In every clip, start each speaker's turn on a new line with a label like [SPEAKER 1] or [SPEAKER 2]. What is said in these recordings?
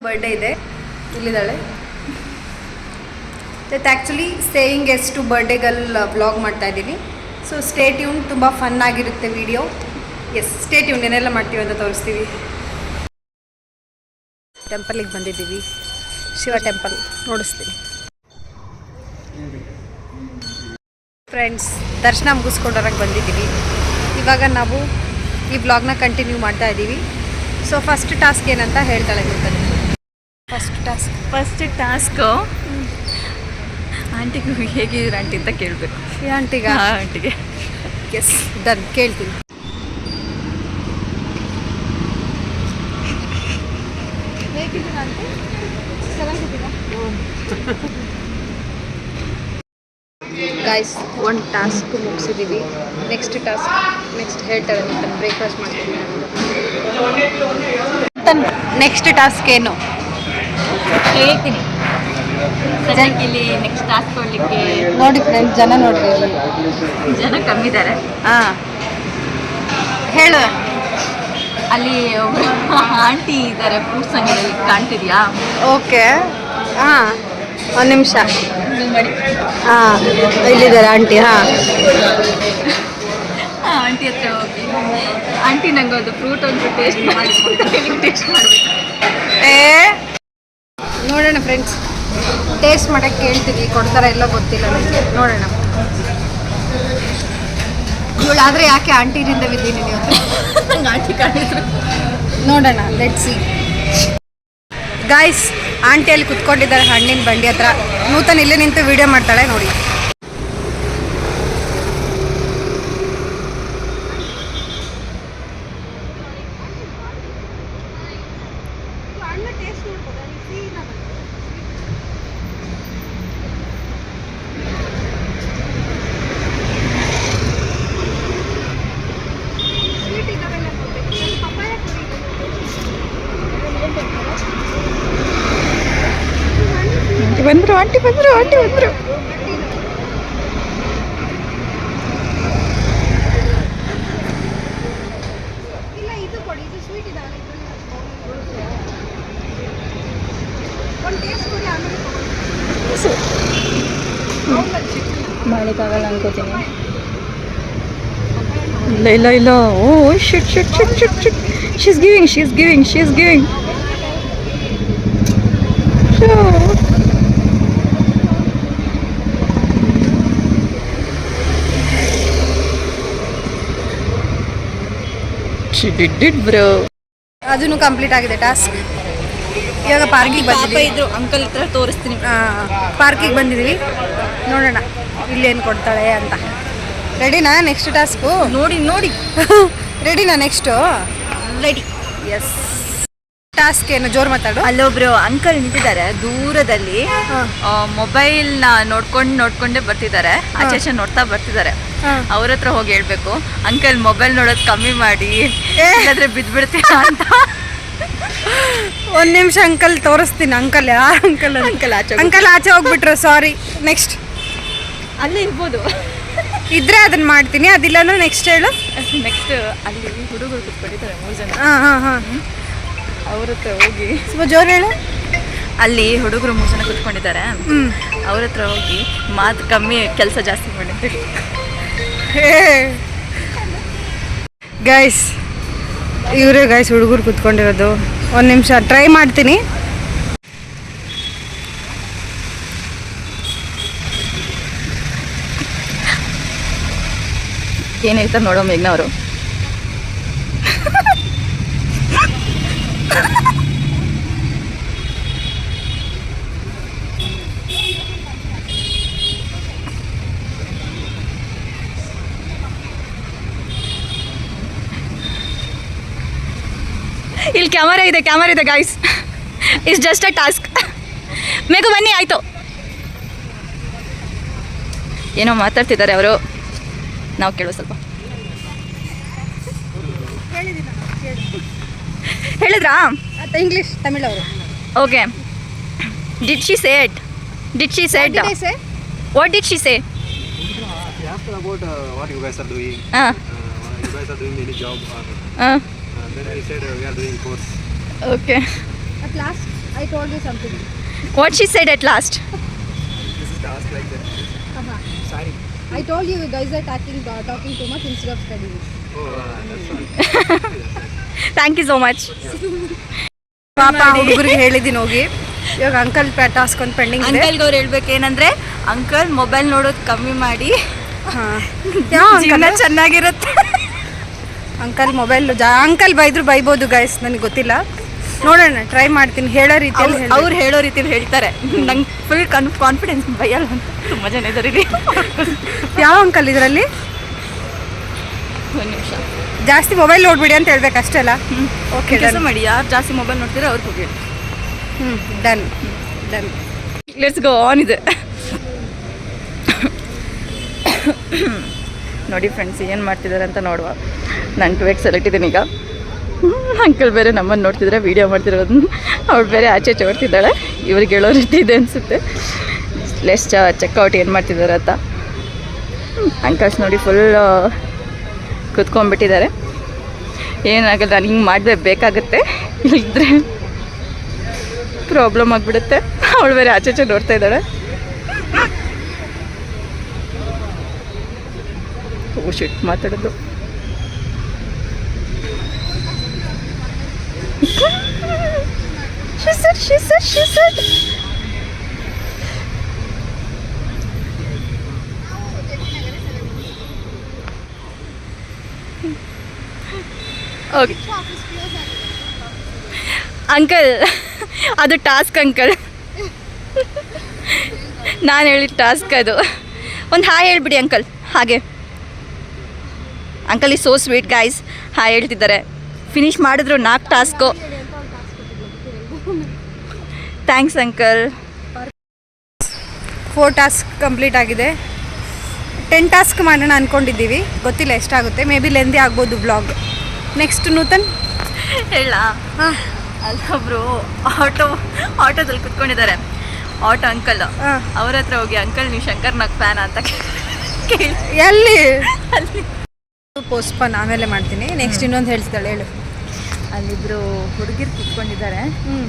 [SPEAKER 1] Birthday ಇದೆ, ಇಲ್ಲಿದ್ದಾಳೆ. That actually saying yes to birthday girl vlog ಮಾಡ್ತಾ ಇದ್ದೀನಿ. ಸೊ ಸ್ಟೇ ಟ್ಯೂನ್, ತುಂಬ ಫನ್ ಆಗಿರುತ್ತೆ ವಿಡಿಯೋ. ಎಸ್, ಸ್ಟೇ ಟ್ಯೂನ್, ಏನೆಲ್ಲ ಮಾಡ್ತೀವಿ ಅಂತ ತೋರಿಸ್ತೀವಿ. ಟೆಂಪಲಿಗೆ ಬಂದಿದ್ದೀವಿ, ಶಿವ ಟೆಂಪಲ್ ನೋಡಿಸ್ತೀನಿ. ಫ್ರೆಂಡ್ಸ್, ದರ್ಶನ ಮುಗಿಸ್ಕೊಂಡೋರಕ್ಕೆ ಬಂದಿದ್ದೀವಿ. ಇವಾಗ ನಾವು ಈ ವ್ಲಾಗ್ನ ಕಂಟಿನ್ಯೂ ಮಾಡ್ತಾ ಇದ್ದೀವಿ. ಸೊ ಫಸ್ಟ್ ಟಾಸ್ಕ್ ಏನಂತ ಹೇಳ್ತಾಳೆ ಗೊತ್ತಾನೆ.
[SPEAKER 2] ಫಸ್ಟ್ ಟಾಸ್ಕು ಆಂಟಿಗೂ ಹೇಗಿದ್ದೀರ ಆಂಟಿ ಅಂತ ಕೇಳಬೇಕು.
[SPEAKER 1] ಈ ಆಂಟಿಗ?
[SPEAKER 2] ಆಂಟಿಗೆ.
[SPEAKER 1] ಎಸ್, ಡನ್, ಕೇಳ್ತೀನಿ. ಗಾಯ್ಸ್, ಒಂದು ಟಾಸ್ಕ್ ಮುಗಿಸಿದ್ದೀವಿ. ನೆಕ್ಸ್ಟ್ ಹೇಳ್ತಾಳೆ ಮತ್ತೆ ಬ್ರೇಕ್ಫಾಸ್ಟ್ ಮಾಡ್ತೀನಿ. ನೆಕ್ಸ್ಟ್ ಟಾಸ್ಕ್ ಏನು
[SPEAKER 2] ಹೇಳ್ತೀನಿ. ಸದ್ಯಕ್ಕೆ ಇಲ್ಲಿ ನೆಕ್ಸ್ಟ್ ಟಾಸ್ಕ್ ಕೊಡಲಿಕ್ಕೆ
[SPEAKER 1] ನೋಡಿ ಫ್ರೆಂಡ್ಸ್, ಜನ ನೋಡ್ರಿ,
[SPEAKER 2] ಜನ ಕಮ್ಮಿ ಇದ್ದಾರೆ.
[SPEAKER 1] ಹಾಂ, ಹೇಳು.
[SPEAKER 2] ಅಲ್ಲಿ ಒಬ್ಬರು ಆಂಟಿ ಇದ್ದಾರೆ, ಫ್ರೂಟ್ಸ್ ಅಂಗಡಿಯಲ್ಲಿ ಕಾಣ್ತಿದ್ಯಾ?
[SPEAKER 1] ಓಕೆ, ಹಾಂ, ಒಂದು ನಿಮಿಷ.
[SPEAKER 2] ಮಾಡಿ.
[SPEAKER 1] ಹಾಂ, ಇಲ್ಲಿದ್ದಾರೆ ಆಂಟಿ. ಹಾಂ,
[SPEAKER 2] ಆಂಟಿ ಹತ್ರ ಹೋಗಿ, ಆಂಟಿ ನಂಗೆ ಒಂದು ಫ್ರೂಟ್ ಒಂದು ಟೇಸ್ಟ್ ಮಾಡಬೇಕು.
[SPEAKER 1] ನೋಡೋಣ ಫ್ರೆಂಡ್ಸ್, ಟೇಸ್ಟ್ ಮಾಡೋಕ್ಕೆ ಕೇಳ್ತೀವಿ, ಕೊಡ್ತಾರ ಎಲ್ಲ ಗೊತ್ತಿಲ್ಲ ನನಗೆ. ನೋಡೋಣ. ಇವಳಾದರೆ ಯಾಕೆ ಆಂಟಿರಿಂದ ಬಿದ್ದೀನಿ ನೀವು?
[SPEAKER 2] ಆಂಟಿ ಕಾಣಿದ್ರು.
[SPEAKER 1] ನೋಡೋಣ, ಲೆಟ್ಸ್ ಸಿ. ಗಾಯ್ಸ್, ಆಂಟಿಯಲ್ಲಿ ಕುತ್ಕೊಂಡಿದ್ದಾರೆ ಹಣ್ಣಿನ ಬಂಡಿ ಹತ್ರ. ನೂತನ್ ಇಲ್ಲೇ ನಿಂತು ವಿಡಿಯೋ ಮಾಡ್ತಾಳೆ ನೋಡಿ.
[SPEAKER 2] ಆಂಟಿ ಬಂದರು. ಮಾಡಲಿಕ್ಕಾಗಲ್ಲ ಅನ್ಕೋತೀನಿ. ಇಲ್ಲ. Oh shit. She's giving. Bro,
[SPEAKER 1] ಅದನ್ನು ಕಂಪ್ಲೀಟ್ ಆಗಿದೆ ಟಾಸ್ಕ್. ಇವಾಗ ಪಾರ್ಕಿಗೆ ಬಂದಿದ್ದೀವಿ.
[SPEAKER 2] ಇದ್ರು ಅಂಕಲ್ ಹತ್ರ ತೋರಿಸ್ತೀನಿ.
[SPEAKER 1] ಪಾರ್ಕಿಗೆ ಬಂದಿದ್ದೀವಿ, ನೋಡೋಣ ಇಲ್ಲೇನು ಕೊಡ್ತಾಳೆ ಅಂತ. ರೆಡಿನಾ ನೆಕ್ಸ್ಟ್ ಟಾಸ್ಕು?
[SPEAKER 2] ನೋಡಿ
[SPEAKER 1] ರೆಡಿನಾ ನೆಕ್ಸ್ಟು?
[SPEAKER 2] ರೆಡಿ.
[SPEAKER 1] ಎಸ್. ಟಾಸ್ಕ್ ಏನು? ಜೋರು ಮಾತಾಡು.
[SPEAKER 2] ಅಲ್ಲೊಬ್ರು ಅಂಕಲ್ ನಿಂತಿದ್ದಾರೆ ದೂರದಲ್ಲಿ, ಮೊಬೈಲ್ನ ನೋಡ್ಕೊಂಡೇ ಬರ್ತಿದ್ದಾರೆ. ಆಚೆ ನೋಡ್ತಾ ಬರ್ತಿದ್ದಾರೆ. ಅವ್ರ ಹತ್ರ ಹೋಗಿ ಹೇಳ್ಬೇಕು, ಅಂಕಲ್ ಮೊಬೈಲ್ ನೋಡೋದು ಕಮ್ಮಿ ಮಾಡಿ, ಇಲ್ಲಾಂದ್ರೆ ಬಿದ್ಬಿಡ್ತೀರಾ ಅಂತ.
[SPEAKER 1] ಒಂದು ನಿಮಿಷ, ಅಂಕಲ್ ತೋರಿಸ್ತೀನಿ. ಅಂಕಲ್ ಆಚೆ ಹೋಗ್ಬಿಟ್ರು, ಸಾರಿ. ನೆಕ್ಸ್ಟ್
[SPEAKER 2] ಅಲ್ಲೇ ಇರ್ಬೋದು,
[SPEAKER 1] ಇದ್ರೆ ಅದನ್ನ ಮಾಡ್ತೀನಿ, ಅದಿಲ್ಲ ಅಂದ್ರೆ ನೆಕ್ಸ್ಟ್ ಹೇಳು.
[SPEAKER 2] ನೆಕ್ಸ್ಟ್ ಅಲ್ಲಿ ಹುಡುಗರು ಕೂತ್ಕೊಂಡಿದ್ದಾರೆ 3 ಜನ.
[SPEAKER 1] ಹಾಂ.
[SPEAKER 2] ಅವ್ರ ಹತ್ರ ಹೋಗಿ,
[SPEAKER 1] ಸ್ವಲ್ಪ ಜೋರು ಹೇಳು.
[SPEAKER 2] ಅಲ್ಲಿ ಹುಡುಗರು 3 ಜನ ಕೂತ್ಕೊಂಡಿದ್ದಾರೆ. ಅವ್ರ ಹತ್ರ ಹೋಗಿ ಮಾತು ಕಮ್ಮಿ, ಕೆಲಸ ಜಾಸ್ತಿ ಮಾಡಿದ್ವಿ.
[SPEAKER 1] ಗೈಸ್, ಇವರೇ ಗೈಸ್ ಹುಡುಗರು ಕೂತ್ಕೊಂಡಿರೋದು. ಒಂದು ನಿಮಿಷ ಟ್ರೈ ಮಾಡ್ತೀನಿ.
[SPEAKER 2] ಏನು ಹೇಳ್ತಾರೆ ನೋಡೋ ಮೇಘ್ನ ಅವರು. ಇಲ್ಲಿ ಕ್ಯಾಮರಾ ಇದೆ guys. It's just a task. Meghu ಬನ್ನಿ, ಆಯಿತು. ಏನೋ ಮಾತಾಡ್ತಿದ್ದಾರೆ ಅವರು, ನಾವು ಕೇಳೋ ಸ್ವಲ್ಪ. ಹೇಳಿದ್ರಾ?
[SPEAKER 1] ಇಂಗ್ಲೀಷ್, ತಮಿಳ್ ಅವರು.
[SPEAKER 2] Okay. Did she say it? What did she say?
[SPEAKER 3] About what you guys are doing. You guys are doing any job? Then I said we are doing course.
[SPEAKER 2] Okay.
[SPEAKER 1] At last I told you something.
[SPEAKER 2] What she said at last?
[SPEAKER 3] This is task like that. Sorry.
[SPEAKER 1] I told you guys are talking too much instead of studying.
[SPEAKER 3] Oh, that's fine.
[SPEAKER 2] Thank you so much.
[SPEAKER 1] ಪಾಪ ಹುಡುಗರಿಗೆ ಹೇಳಿದ್ದೀನಿ ಹೋಗಿ. ಇವಾಗ uncle task ಒಂದು pending ಇದೆ.
[SPEAKER 2] ಅಂಕಲ್ಗೆ ಅವ್ರು ಹೇಳ್ಬೇಕೇನಂದ್ರೆ uncle mobile ನೋಡೋದು ಕಮ್ಮಿ ಮಾಡಿ
[SPEAKER 1] ಜೀವನ
[SPEAKER 2] ಚೆನ್ನಾಗಿರುತ್ತೆ.
[SPEAKER 1] ಅಂಕಲ್ ಮೊಬೈಲ್ ಅಂಕಲ್ ಬೈಬೋದು ಗೈಸ್, ನನಗೆ ಗೊತ್ತಿಲ್ಲ, ನೋಡೋಣ ಟ್ರೈ ಮಾಡ್ತೀನಿ ಹೇಳೋ ರೀತಿಯಲ್ಲಿ.
[SPEAKER 2] ಅವ್ರು ಹೇಳೋ ರೀತಿಲಿ ಹೇಳ್ತಾರೆ. ನಂಗೆ ಫುಲ್ ಕಾನ್ಫಿಡೆನ್ಸ್ ಬೈಯಲ್ಲ ಅಂತ ತುಂಬ ಜನ ಇದ್ದಾರೆ ಇಲ್ಲಿ.
[SPEAKER 1] ಯಾವ ಅಂಕಲ್ ಇದರಲ್ಲಿ?
[SPEAKER 2] ಒಂದು ನಿಮಿಷ,
[SPEAKER 1] ಜಾಸ್ತಿ ಮೊಬೈಲ್ ನೋಡ್ಬಿಡಿ ಅಂತ ಹೇಳ್ಬೇಕು ಅಷ್ಟೇ ಅಲ್ಲ? ಓಕೆ
[SPEAKER 2] ಕೆಲಸ ಮಾಡಿ, ಯಾರು ಜಾಸ್ತಿ ಮೊಬೈಲ್ ನೋಡ್ತೀರೋ ಅವ್ರಿಗೆ ಹೋಗಿ.
[SPEAKER 1] Done done.
[SPEAKER 2] Let's go on ಇದೆ. ನೋಡಿ ಫ್ರೆಂಡ್ಸ್ ಏನು ಮಾಡ್ತಿದ್ದಾರೆ ಅಂತ ನೋಡುವ. ನಾನು 2x ಇಟ್ಟಿದ್ದೀನಿ ಈಗ. ಅಂಕಲ್ ಬೇರೆ ನಮ್ಮನ್ನು ನೋಡ್ತಿದ್ರೆ ವೀಡಿಯೋ ಮಾಡ್ತಿರೋದನ್ನ, ಅವಳು ಬೇರೆ ಆಚೆ ಓಡ್ತಿದ್ದಾಳೆ. ಇವ್ರಿಗೆ ಹೇಳೋ ರೀತಿ ಇದೆ ಅನಿಸುತ್ತೆ. ಲೆಸ್ ಚೆಕ್ಔಟ್ ಏನು ಮಾಡ್ತಿದ್ದಾರೆ ಅಂತ. ಅಂಕಲ್ಸ್ ನೋಡಿ ಫುಲ್ ಕುತ್ಕೊಂಡ್ಬಿಟ್ಟಿದ್ದಾರೆ. ಏನಾಗಲ್ಲ, ನಾನು ಹಿಂಗೆ ಮಾಡಿದ್ರೆ ಬೇಕಾಗುತ್ತೆ, ಇಲ್ಲದ್ರೆ ಪ್ರಾಬ್ಲಮ್ ಆಗಿಬಿಡುತ್ತೆ. ಅವಳು ಬೇರೆ ಆಚೆ ನೋಡ್ತಾ ಇದ್ದಾಳೆ. ಓ ಶಿಟ್, ಮಾತಾಡೋದು. She said. ಓಕೆ ಅಂಕಲ್, ಅದು ಟಾಸ್ಕ್ ಅಂಕಲ್. ನಾನು ಹೇಳಿದ ಟಾಸ್ಕ್ ಅದು. ಒಂದು ಹಾಯ್ ಹೇಳ್ಬಿಡಿ ಅಂಕಲ್. ಹಾಗೆ ಅಂಕಲ್ ಈ ಸೋ ಸ್ವೀಟ್ ಗೈಸ್. ಹಾಯ್ ಹೇಳ್ತಿದ್ದಾರೆ. ಫಿನಿಶ್ ಮಾಡಿದ್ರು 4 task. Thanks uncle.
[SPEAKER 1] 4 task complete ಆಗಿದೆ. 10 ಟಾಸ್ಕ್ ಮಾಡೋಣ ಅಂದ್ಕೊಂಡಿದ್ದೀವಿ, ಗೊತ್ತಿಲ್ಲ ಎಷ್ಟಾಗುತ್ತೆ. ಮೇ ಬಿ ಲೆಂದಿ ಆಗ್ಬೋದು ಬ್ಲಾಗ್. ನೆಕ್ಸ್ಟ್ ನೂತನ್
[SPEAKER 2] ಹೇಳ. ಅಲ್ಲೊಬ್ರು ಆಟೋದಲ್ಲಿ ಕುತ್ಕೊಂಡಿದ್ದಾರೆ. ಆಟೋ ಅಂಕಲ್ ಅವ್ರ ಹತ್ರ ಹೋಗಿ, ಅಂಕಲ್ ನೀವು ಶಂಕರ್ ನಾಗ್ ಫ್ಯಾನ್ ಅಂತ ಕೇಳಿ.
[SPEAKER 1] ಎಲ್ಲಿ? ಅಲ್ಲಿ ಪೋಸ್ಟ್ಪೋನ್ ಆಮೇಲೆ ಮಾಡ್ತೀನಿ. ನೆಕ್ಸ್ಟ್ ಇನ್ನೊಂದು ಹೇಳ್ತಾಳೆ, ಹೇಳು.
[SPEAKER 2] ಅಲ್ಲಿಬ್ರು ಹುಡುಗಿರು ಕುತ್ಕೊಂಡಿದ್ದಾರೆ.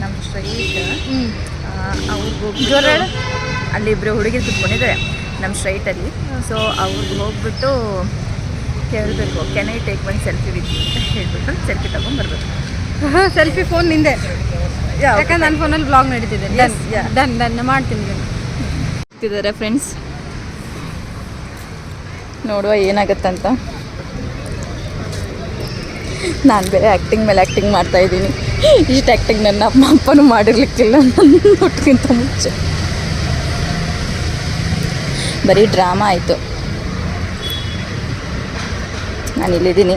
[SPEAKER 2] ನಮ್ಮ ಸ್ಟ್ರೈಟ್ ಅವ್ರಿಗೆ
[SPEAKER 1] ಜೋರ
[SPEAKER 2] ಹೋಗಿ, ಅಲ್ಲಿಬ್ರು ಹುಡುಗಿರು ಕುತ್ಕೊಂಡಿದ್ದಾರೆ ನಮ್ಮ ಸ್ಟ್ರೈಟಲ್ಲಿ. ಸೊ ಅವ್ರಿಗೆ ಹೋಗ್ಬಿಟ್ಟು ಕೇಳಬೇಕು, can I take one selfie with ಅಂತ ಹೇಳ್ಬಿಟ್ಟು ಸೆಲ್ಫಿ ತೊಗೊಂಡ್ಬರ್ಬೇಕು.
[SPEAKER 1] ಸೆಲ್ಫಿ ಫೋನ್ ನಿಂದೆ, ಯಾಕಂದ್ರೆ ನನ್ನ ಫೋನಲ್ಲಿ ಬ್ಲಾಗ್ ನಡೀತಿದೆ. ಡನ್ ಡನ್ ಮಾಡ್ತೀನಿ.
[SPEAKER 2] ಇದ್ದಾರೆ ಫ್ರೆಂಡ್ಸ್, ನೋಡುವ ಏನಾಗತ್ತಂತ. ನಾನು ಬೇರೆ ಆ್ಯಕ್ಟಿಂಗ್ ಮೇಲೆ ಆ್ಯಕ್ಟಿಂಗ್ ಮಾಡ್ತಾಯಿದ್ದೀನಿ. ಇಷ್ಟು ಆ್ಯಕ್ಟಿಂಗ್ ನನ್ನ ಅಮ್ಮ ಅಪ್ಪನೂ ಮಾಡಿರ್ಲಿಕ್ಕಿಲ್ಲ ನನ್ನ ಹುಟ್ಟಿಗಿಂತ ಮುಂಚೆ. ಬರೀ ಡ್ರಾಮಾ ಆಯಿತು. ನಾನು ಇಲ್ಲಿದ್ದೀನಿ,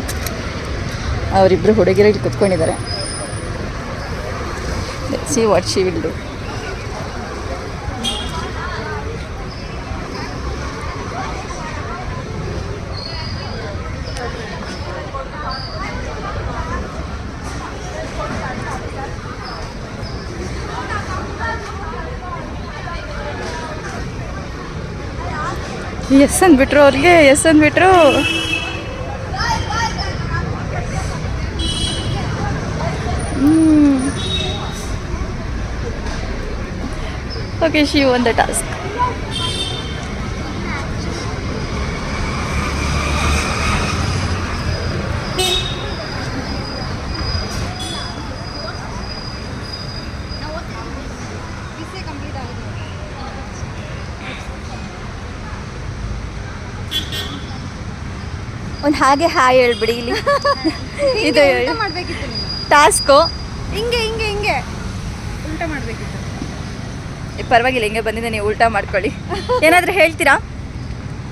[SPEAKER 2] ಅವರಿಬ್ಬರು ಹುಡುಗಿರು ಇಲ್ಲಿ ಕುತ್ಕೊಂಡಿದ್ದಾರೆ. See what she will do. Yes ಅಂದ್ಬಿಟ್ರು, ಅವ್ರಿಗೆ ಎಸ್ ಅಂದ್ಬಿಟ್ರು. Okay, she won the task. ಒಂದು ಹಾಗೆ ಹಾಯ್ ಹೇಳ್ಬಿಡಿ ಇಲ್ಲಿ. ಇದು
[SPEAKER 1] ಮಾಡಬೇಕಿತ್ತು
[SPEAKER 2] ಟಾಸ್ಕು.
[SPEAKER 1] ಹಿಂಗೆ ಹಿಂಗೆ ಹಿಂಗೆ ಉಲ್ಟಾ ಮಾಡಬೇಕಿತ್ತು.
[SPEAKER 2] ಪರವಾಗಿಲ್ಲ, ಹಿಂಗೆ ಬಂದಿದೆ, ನೀವು ಉಲ್ಟಾ ಮಾಡ್ಕೊಳ್ಳಿ. ಏನಾದರೂ ಹೇಳ್ತೀರಾ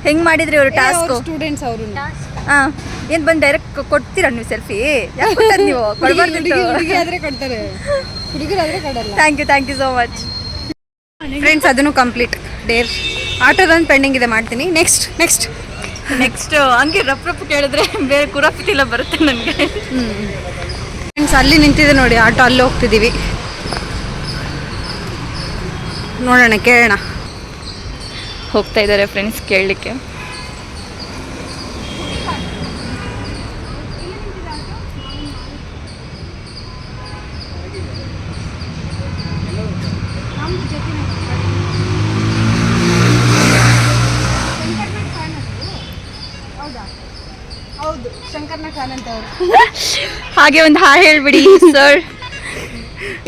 [SPEAKER 2] ಹೆಂಗೆ ಮಾಡಿದ್ರಿ ಅವರು ಟಾಸ್ಕು?
[SPEAKER 1] ಸ್ಟೂಡೆಂಟ್ಸ್ ಅವರು.
[SPEAKER 2] ಹಾಂ, ಏನು ಬಂದು ಡೈರೆಕ್ಟ್ ಕೊಡ್ತೀರಾ ನೀವು ಸೆಲ್ಫಿ? ಯಾಕೆ ಕೊಡ್ತಾರೆ ನೀವು?
[SPEAKER 1] ಹುಡುಗಿಯಾದರೆ ಕೊಡ್ತಾರೆ, ಹುಡುಗರಾದರೆ ಕೊಡಲ್ಲ.
[SPEAKER 2] Thank you so much
[SPEAKER 1] friends. ಅದನ್ನು ಕಂಪ್ಲೀಟ್. ಡೇರ್ ಆಟೋದೊಂದು ಪೆಂಡಿಂಗ್ ಇದೆ, ಮಾಡ್ತೀನಿ. ನೆಕ್ಸ್ಟ್
[SPEAKER 2] ಹಂಗೆ ರಫ್ ಕೇಳಿದ್ರೆ ಬೇರೆ ಕುರಾಫಿತಿಲ್ಲ ಬರುತ್ತೆ ನನಗೆ.
[SPEAKER 1] ಫ್ರೆಂಡ್ಸ್, ಅಲ್ಲಿ ನಿಂತಿದೆ ನೋಡಿ ಆಟೋ, ಅಲ್ಲಿ ಹೋಗ್ತಿದ್ದೀವಿ. ನೋಡೋಣ, ಕೇಳೋಣ.
[SPEAKER 2] ಹೋಗ್ತಾ ಇದ್ದಾರೆ ಫ್ರೆಂಡ್ಸ್ ಕೇಳಲಿಕ್ಕೆ.
[SPEAKER 1] ಫ್ಯಾನ್ ಅಂತ ಅವರು.
[SPEAKER 2] ಹಾಗೆ ಒಂದು ಹಾಡು ಹೇಳ್ಬಿಡಿ ಸರ್.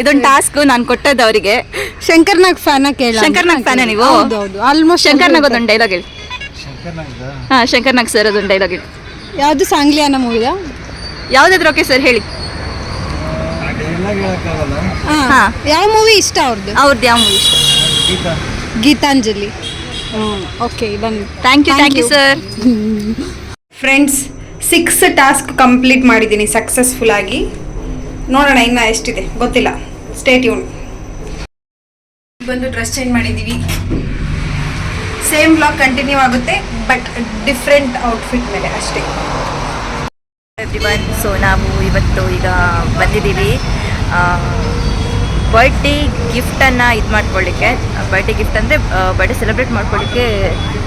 [SPEAKER 2] ಇದೊಂದು ಟಾಸ್ಕ್ ನಾನು ಕೊಟ್ಟದ್ದು ಅವರಿಗೆ.
[SPEAKER 1] ಶಂಕರ್ನಾಗ್ ಫ್ಯಾನ ಕೇಳ.
[SPEAKER 2] ಶಂಕರ್ನಾಗ್ ಫ್ಯಾನ ನೀವು?
[SPEAKER 1] ಹೌದೌದು, ಆಲ್ಮೋಸ್ಟ್.
[SPEAKER 2] ಶಂಕರ್ನಾಗ್ ಅದೊಂದು ಡೈಲಾಗ್ ಹೇಳಿ. ಹಾಂ, ಶಂಕರ್ನಾಗ್ ಸರ್ ಅದೊಂದು ಡೈಲಾಗ್ ಹೇಳಿ.
[SPEAKER 1] ಯಾವುದು ಸಾಂಗ್ಲಿ ಅನ್ನೋ ಮೂವಿದ?
[SPEAKER 2] ಯಾವುದಾದ್ರು ಓಕೆ ಸರ್ ಹೇಳಿ.
[SPEAKER 1] ಹಾಂ, ಯಾವ ಮೂವಿ ಇಷ್ಟ ಅವ್ರದ್ದು?
[SPEAKER 2] ಅವ್ರದ್ದು ಯಾವ ಮೂವಿ ಇಷ್ಟ?
[SPEAKER 1] ಗೀತಾಂಜಲಿ. ಓಕೆ, ಬನ್ನಿ.
[SPEAKER 2] Thank you sir.
[SPEAKER 1] Friends, 6 task complete ಮಾಡಿದ್ದೀನಿ ಸಕ್ಸಸ್ಫುಲ್ ಆಗಿ. ನೋಡೋಣ ಇನ್ನು ಎಷ್ಟಿದೆ ಗೊತ್ತಿಲ್ಲ. Stay tune. ಬಂದು ಡ್ರೆಸ್ ಚೇಂಜ್ ಮಾಡಿದ್ದೀವಿ. ಸೇಮ್ ಬ್ಲಾಗ್ ಕಂಟಿನ್ಯೂ ಆಗುತ್ತೆ, ಬಟ್ ಡಿಫ್ರೆಂಟ್ ಔಟ್ಫಿಟ್ ಮೇಲೆ ಅಷ್ಟೇ.
[SPEAKER 2] ಎವ್ರಿವನ್, ಸೊ ನಾವು ಇವತ್ತು ಈಗ ಬಂದಿದ್ದೀವಿ ಬರ್ಡೇ ಗಿಫ್ಟನ್ನು ಇದು ಮಾಡ್ಕೊಳ್ಳಿಕ್ಕೆ. ಬರ್ಡೇ ಗಿಫ್ಟ್ ಅಂದರೆ ಬರ್ಡೇ ಸೆಲೆಬ್ರೇಟ್ ಮಾಡ್ಕೊಳ್ಳಿಕ್ಕೆ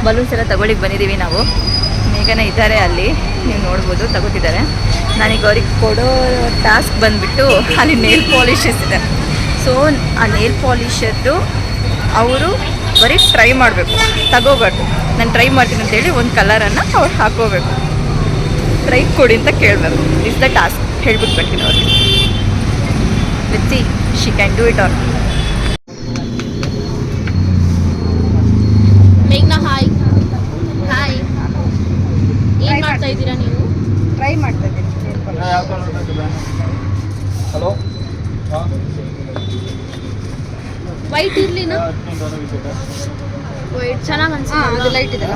[SPEAKER 2] ಬಲೂನ್ಸ್ ಎಲ್ಲ ತಗೊಳ್ಳಿಕ್ಕೆ ಬಂದಿದ್ದೀವಿ ನಾವು. ಮೇಘನ ಇದ್ದಾರೆ ಅಲ್ಲಿ, ನೀವು ನೋಡ್ಬೋದು, ತಗೋತಿದ್ದಾರೆ. ನಾನೀಗ ಅವ್ರಿಗೆ ಕೊಡೋ ಟಾಸ್ಕ್ ಬಂದುಬಿಟ್ಟು ಅಲ್ಲಿ ನೇಲ್ ಪಾಲಿಷಸ್ ಇದೆ. ಸೊ ಆ ನೇಲ್ ಪಾಲಿಷದ್ದು ಅವರು ಬರೀ ಟ್ರೈ ಮಾಡಬೇಕು, ತಗೋಬಾರ್ದು. ನಾನು ಟ್ರೈ ಮಾಡ್ತೀನಿ ಅಂತೇಳಿ ಒಂದು ಕಲರನ್ನು ಅವ್ರು ಹಾಕೋಬೇಕು. ಟ್ರೈ ಕೊಡಿ ಅಂತ ಕೇಳಬೇಕು. Is the task. ಹೇಳ್ಬಿಟ್ಟು ಬರ್ತೀನಿ ಅವ್ರಿಗೆ. Let's see she can do it or.
[SPEAKER 4] ಮೇಘ್ನಾ, ಹಾಯ್. ಹಾಯ್, ಏನು ಮಾಡ್ತಾ ಇದ್ದೀರಾ ನೀವು?
[SPEAKER 1] ಟ್ರೈ ಮಾಡ್ತಾ ಇದ್ದೀನಿ.
[SPEAKER 3] Hello,
[SPEAKER 4] white ಇರ್ಲಿನ? ವೈಟ್ ಚೆನ್ನಾಗಿ ಅನ್ಸುತ್ತೆ.
[SPEAKER 1] ಅದು ಲೈಟ್ ಇದೆ.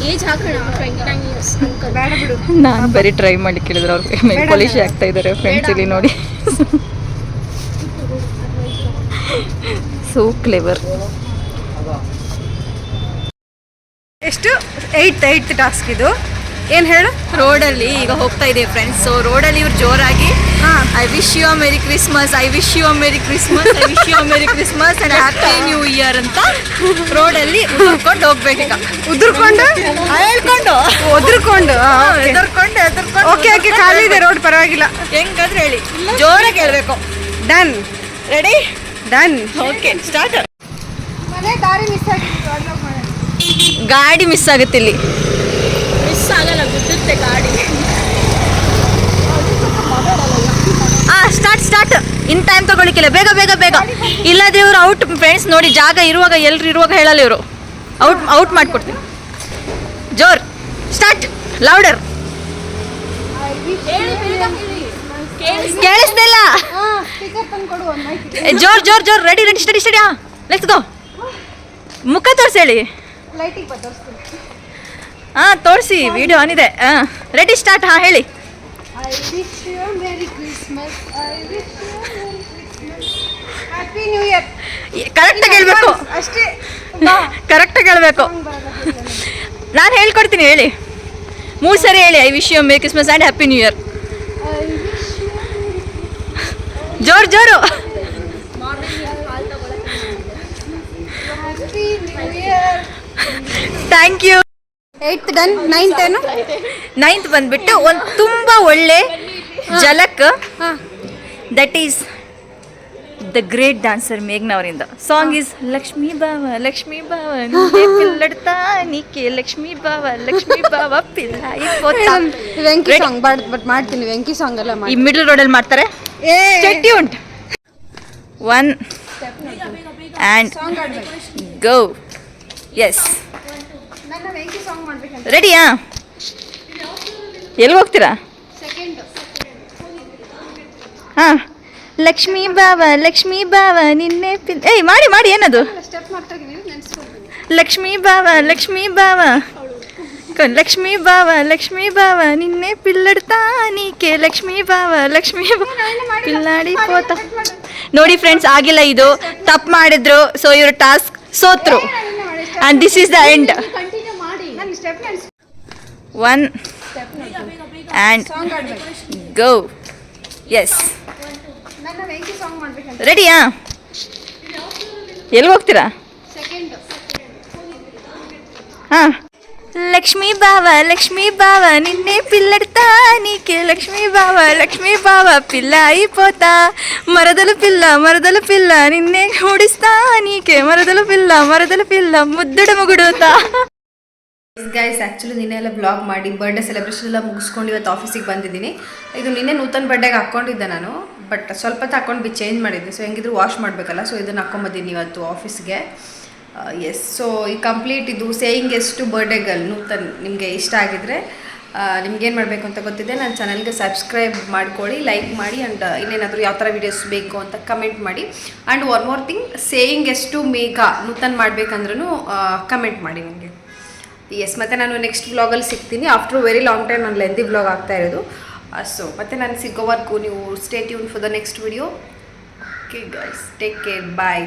[SPEAKER 4] ಏಜ್ ಹಾಕೋಣ 29 ಇಯರ್ಸ್ ಅಂಕಲ್.
[SPEAKER 1] ಬೇಡ ಬಿಡು.
[SPEAKER 2] ನಾನು ಬರೀ ಟ್ರೈ ಮಾಡಿ ಕೇಳಿದ್ರೆ ಅವ್ರು ನೇಲ್ ಪಾಲಿಶ್ ಆಗ್ತಾ ಇದ್ದಾರೆ ಫ್ರೆಂಡ್ಸ್ ಇಲ್ಲಿ ನೋಡಿ. So clever.
[SPEAKER 1] ಎಷ್ಟು? 8th ಟಾಸ್ಕ್ ಇದು. ಏನು ಹೇಳು?
[SPEAKER 2] ರೋಡಲ್ಲಿ ಈಗ ಹೋಗ್ತಾ ಇದೆ ಫ್ರೆಂಡ್ಸ್. ಸೊ ರೋಡಲ್ಲಿ ಇವ್ರು ಜೋರಾಗಿ I wish you a merry Christmas, I wish you a merry Christmas, I wish you a merry Christmas and happy new year ಅಂತ ರೋಡಲ್ಲಿ ಉದುರ್ಕೊಂಡು ಹೋಗ್ಬೇಕೀಗ.
[SPEAKER 1] ಉದುರ್ಕೊಂಡು
[SPEAKER 2] ಹೇಳ್ಕೊಂಡು
[SPEAKER 1] ಒದ್ರಕೊಂಡು
[SPEAKER 2] ಎದುರ್ಕೊಂಡು
[SPEAKER 1] ಓಕೆ ಓಕೆ, ಖಾಲಿ ಇದೆ ರೋಡ್, ಪರವಾಗಿಲ್ಲ.
[SPEAKER 2] ಹೆಂಗಾದ್ರೆ ಹೇಳಿ, ಜೋರಾಗಿ ಹೇಳ್ಬೇಕು.
[SPEAKER 1] Done.
[SPEAKER 2] Ready?
[SPEAKER 1] Done.
[SPEAKER 2] Okay, start.
[SPEAKER 1] ಮನೆ ದಾರಿ ಮಿಸ್ ಆಗಿದೆ.
[SPEAKER 2] ಗಾಡಿ ಮಿಸ್ ಆಗುತ್ತೆ ಇಲ್ಲಿ.
[SPEAKER 4] ಮಿಸ್ ಆಗಲ್ಲ, ಬಿಡುತ್ತೆ ಗಾಡಿ.
[SPEAKER 2] ಸ್ಟಾರ್ಟ್. ಇನ್ ಟೈಮ್ ತಗೊಳ್ಳಿಕ್ಕಿಲ್ಲ, ಬೇಗ ಬೇಗ ಬೇಗ. ಇಲ್ಲದ್ರೆ ಇವರು ಔಟ್ ಫ್ರೆಂಡ್ಸ್. ನೋಡಿ, ಜಾಗ ಇರುವಾಗ ಎಲ್ರು ಇರುವಾಗ ಹೇಳಲ್ಲ ಇವರು. ಔಟ್ ಮಾಡ್ಕೊಡ್ತೀನಿ. ಜೋರ್. ಸ್ಟಾರ್ಟ್. ಲೌಡರ್. ಕೇಳಿಸ್ತಿಲ್ಲ. ಜೋರ್ ಜೋರ್ ಜೋರ್. Ready ready study study. ಹಾಂ, ಲೆಟ್ಸ್ ಗೋ. ಮುಖ ತೋರಿಸಿ ಹೇಳಿ.
[SPEAKER 1] ಲೈಟಿಗೆ ಬದಲಿಸ್ತೀನಿ.
[SPEAKER 2] ಹಾಂ, ತೋರಿಸಿ. ವಿಡಿಯೋ ಆನ್ ಇದೆ. ಹಾಂ, ರೆಡಿ ಸ್ಟಾರ್ಟ್. ಹಾಂ, ಹೇಳಿ.
[SPEAKER 1] I wish you a Merry Christmas. I wish you a Merry Christmas. Happy New Year.
[SPEAKER 2] ಕರೆಕ್ಟಾಗಿ ಹೇಳ್ಬೇಕು.
[SPEAKER 1] ಅಷ್ಟೇ.
[SPEAKER 2] ಕರೆಕ್ಟಾಗಿ ಹೇಳ್ಬೇಕು. ನಾನು ಹೇಳ್ಕೊಡ್ತೀನಿ, ಹೇಳಿ. 3 ಸರಿ ಹೇಳಿ. I wish you merry Christmas and happy new year. ಜೋರು ಜೋರು.
[SPEAKER 1] Happy New Year.
[SPEAKER 2] Thank you.
[SPEAKER 1] 8th done. 9th ಏನು?
[SPEAKER 2] 9th ಬಂದ್ಬಿಟ್ಟು ಒಂದು ತುಂಬ ಒಳ್ಳೆ ಜಲಕ್. That is the great dancer ಮೇಘ್ನಾ ಅವರಿಂದ. ಸಾಂಗ್ ಈಸ್ ಲಕ್ಷ್ಮೀ ಬಾವ ಲಕ್ಷ್ಮೀ ಬಾವ ಪಿಲ್ಲಡ್ತಾ ನೀಕೆ ಲಕ್ಷ್ಮೀ ಬಾವ ಲಕ್ಷ್ಮೀ ಬಾವ ಪಿಲ್ಲ.
[SPEAKER 1] ವೆಂಕಿ ಸಾಂಗ್ ಬಟ್ ಮಾಡ್ತೀನಿ. ವೆಂಕಿ ಸಾಂಗ್ ಎಲ್ಲ
[SPEAKER 2] ಈ ಮಿಡಲ್ ರೋಡಲ್ಲಿ ಮಾಡ್ತಾರೆ. Stay tuned. 1 and go. Yes,
[SPEAKER 1] ನನ್ನ ವೆಂಕಿ ಸಾಂಗ್ ಮಾಡ್ಬೇಕಂತ.
[SPEAKER 2] ರೆಡಿಯಾ? ಎಲ್ಲಿ ಹೋಗ್ತೀರಾ? ಹಾಂ, ಲಕ್ಷ್ಮೀ ಬಾವ ನಿನ್ನೆ ಏಯ್ ಮಾಡಿ ಮಾಡಿ. ಏನದು?
[SPEAKER 1] ಸ್ಟೆಪ್ ಮಾಡ್ತಾ ಇದ್ದೀನಿ, ನೆನೆಸ್ಕೊಳ್ತೀನಿ.
[SPEAKER 2] ಲಕ್ಷ್ಮೀ ಬಾವ ಲಕ್ಷ್ಮೀ ಬಾವ ನಿನ್ನೆ ಪಿಲ್ಲಡ್ತಾ ನೀಕೆ ಲಕ್ಷ್ಮೀ ಬಾವ ಪಿಲ್ಲಾಡಿ ಪೋತ. ನೋಡಿ ಫ್ರೆಂಡ್ಸ್, ಆಗಿಲ್ಲ, ಇದು ತಪ್ಪು ಮಾಡಿದ್ರು. ಸೊ ಇವರು ಟಾಸ್ಕ್ ಸೋತ್ರು. And this is the end.
[SPEAKER 4] Continue ಮಾಡಿ.
[SPEAKER 1] ನನ್ನ ಸ್ಟೆಪ್ ನೆನೆಸ್.
[SPEAKER 2] 1 ಆ್ಯಂಡ್
[SPEAKER 1] ಸಾಂಗ್ ಆಡ್ಬೇಕು.
[SPEAKER 2] ಗೋ. ಎಸ್,
[SPEAKER 1] ನನ್ನ ವೆಂಕಿ ಸಾಂಗ್ ಮಾಡ್ಬೇಕಂತ.
[SPEAKER 2] ರೆಡಿಯಾ? ಎಲ್ಲಿ ಹೋಗ್ತೀರಾ?
[SPEAKER 1] ಸೆಕೆಂಡ್.
[SPEAKER 2] ಹಾಂ, ಲಕ್ಷ್ಮೀ ಬಾವ ನಿನ್ನೆ ಪಿಲ್ಲಡ್ತಾ ನೀಕೆ ಲಕ್ಷ್ಮೀ ಬಾವ ಪಿಲ್ಲ ಐಪೋತ. ಮರದಲು ಪಿಲ್ಲ ನಿನ್ನೆ ಹುಡಿಸ್ತಾ ನೀಕೆ ಮರದಲು ಪಿಲ್ಲ ಮುದ್ದುಡ ಮುಗುಡುತ್ತಾ.
[SPEAKER 1] ಗೈಸ್ ಆ್ಯಕ್ಚುಲಿ ನಿನ್ನೆ ಎಲ್ಲ ಬ್ಲಾಗ್ ಮಾಡಿ ಬರ್ಡೇ ಸೆಲೆಬ್ರೇಷನ್ ಎಲ್ಲ ಮುಗಿಸ್ಕೊಂಡು ಇವತ್ತು ಆಫೀಸಿಗೆ ಬಂದಿದ್ದೀನಿ. ಇದು ನಿನ್ನೆ ನೂತನ ಬರ್ಡೇಗೆ ಹಾಕ್ಕೊಂಡಿದ್ದೆ ನಾನು, ಬಟ್ ಸ್ವಲ್ಪ ಹೊತ್ತು ಹಾಕ್ಕೊಂಡು ಚೇಂಜ್ ಮಾಡಿದ್ದೆ. ಸೊ ಹೆಂಗಿದ್ರು ವಾಶ್ ಮಾಡಬೇಕಲ್ಲ, ಸೊ ಇದನ್ನು ಹಾಕ್ಕೊಂಬಂದಿದ್ದೀನಿ ಇವತ್ತು ಆಫೀಸ್ಗೆ. ಎಸ್, ಸೊ ಈ ಕಂಪ್ಲೀಟ್ ಇದು ಸೇಯಿಂಗ್ ಎಷ್ಟು ಬರ್ಡೇ ಗರ್ಲ್ ನೂತನ್ ನಿಮಗೆ ಇಷ್ಟ ಆಗಿದ್ರೆ ನಿಮ್ಗೇನು ಮಾಡಬೇಕು ಅಂತ ಗೊತ್ತಿದೆ. ನನ್ನ ಚಾನಲ್ಗೆ ಸಬ್ಸ್ಕ್ರೈಬ್ ಮಾಡ್ಕೊಳ್ಳಿ, ಲೈಕ್ ಮಾಡಿ, ಆ್ಯಂಡ್ ಇನ್ನೇನಾದರೂ ಯಾವ ಥರ ವೀಡಿಯೋಸ್ ಬೇಕು ಅಂತ ಕಮೆಂಟ್ ಮಾಡಿ. And one more thing, saying ಎಷ್ಟು ಮೇಘ ನೂತನ್ ಮಾಡಬೇಕಂದ್ರೂ ಕಮೆಂಟ್ ಮಾಡಿ ನನಗೆ. ಎಸ್, ಮತ್ತು ನಾನು ನೆಕ್ಸ್ಟ್ ವ್ಲಾಗಲ್ಲಿ ಸಿಗ್ತೀನಿ. ಆಫ್ಟರ್ ವೆರಿ ಲಾಂಗ್ ಟೈಮ್ ನಾನು ಲೆಂದಿ ವ್ಲಾಗ್ ಆಗ್ತಾ ಇರೋದು. ಸೊ ಮತ್ತು ನಾನು ಸಿಗೋವರೆಗೂ ನೀವು stay tune for the next video. Okay guys, take care, bye.